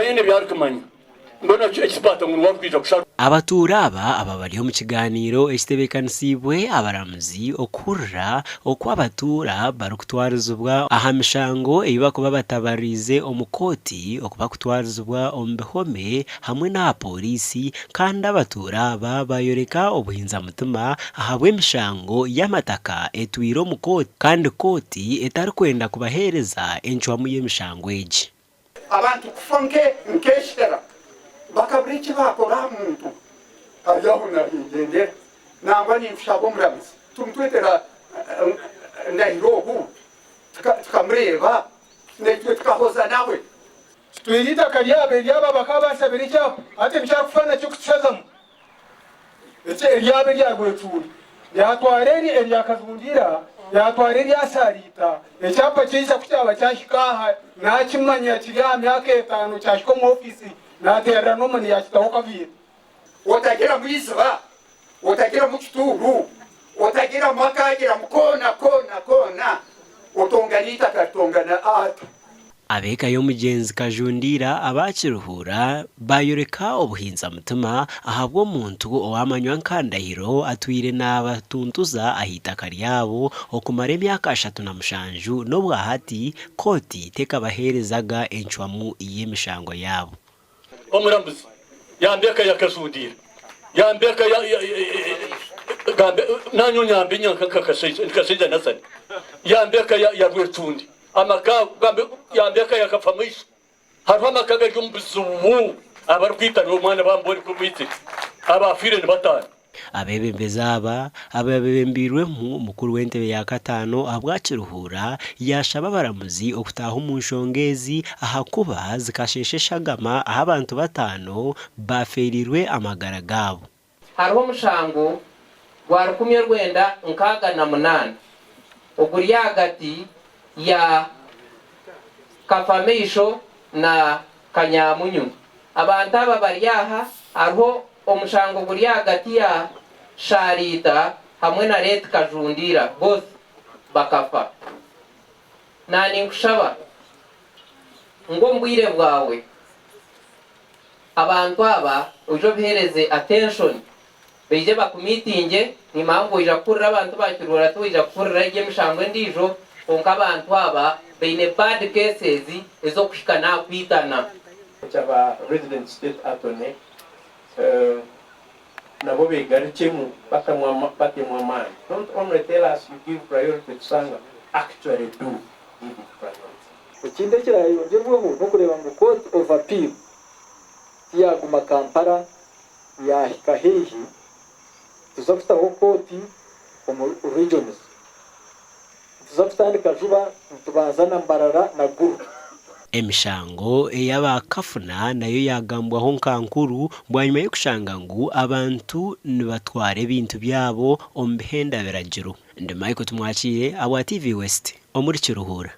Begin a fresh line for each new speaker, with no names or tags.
bayine byarkumanya mbona cyo ekipata ngo wakwija kushaka
abatuura aba bariho mu kiganiro ekitebekanisiibwe abaramuzi okurra okwa abatuura barukutwarizibwa aha mishango ebibakuba batabarize omukoti okuba kutwarizibwa omu bihome hamwe n'aha polisi kandi abatuura aba bayoreka obuhinza mutima ahabwa emishango y'amataka etwire omu koti kandi koti etarikwenda kubahereza enchwamu y'emishango egi
abantu kufanke nkeshera bakabiriki bakora muntu ajaho naringendera namba nimfishabo murabizi tumtwetera ndairohu tukamreba netwe tukahoza nawe
twirita kalyabe lyaba bakabasabira cyapo ate bishaka kufana cyo kutshazamu ece lyabe lyagweturi yatwareri eryakazundira yatwareri asarita ecyapa cyiza kucyaba cyashikaha nakimanya kiryamye aketano cyashiko mu ofisi natera nomani yakitaho kavira
otagira mwiza otagira mu kituru otagira makagira mukona kona otonganita katongana ata
abeka y'omugenzi kajundira abakiruhura bayoreka obuhinza mutima ahabwo omuntu owamanywa nkandahiro atwire n'abatuntuza ahitaka lyabo okumara emyaka 37 n'obwahati koti tekabaherezaga enchwamu y'emishango yabo
omurambuzi yambeka yakazudira yambeka gambe nanyo nyambe nyanka kakaseza nasani yambeka yagwetundi amaka gambe yambeka yakafamisha harwa makaga y'umbuzubu abarkwitana umwana bambori kubwite abafire ni batanu
abebembeza ababembirwe mu mukuru w'entebe ya katano abwakiruhura yashaba abaramuzi okutaha mu nshongezi ahakuba zikashesheshagama aho abantu batano baferirwe amagara gabo
hariho umushango gwa 1968 oguri hagati ya Kafamisho na Kanyamunyu abantu aba bari aha hariho omushango guri hagati ya Sharita hamwe na Red Kajundira both bakafa nani nkushaba ngo mbwire bwawe abantu aba ujo bihereze attention beje bakumitinge ni mpamvu ija kurira abantu bakirura tuija kurira ige mishango ndijo onka abantu aba beine bad cases ezo kushikana kwitana
cyaba resident state attorney nabo begarikemu batemwa mani. Don't only tell us you give priority to Sangha, actually do give it priority.
Ikindi kirayongerwaho no kureba ngo court of appeal yaguma Kampala yahika hehe tuzafitaho koti mu regions tuzafitandika juba tubazana Mbarara na Guru
emishango eyabakafuna nayo yagambwaho nkankuru bwanyuma yo kushanga ngo abantu nibatware ibintu byabo ombihenda biragiro ndi Michael tumwakire abwa TV West omuri Kiruhura.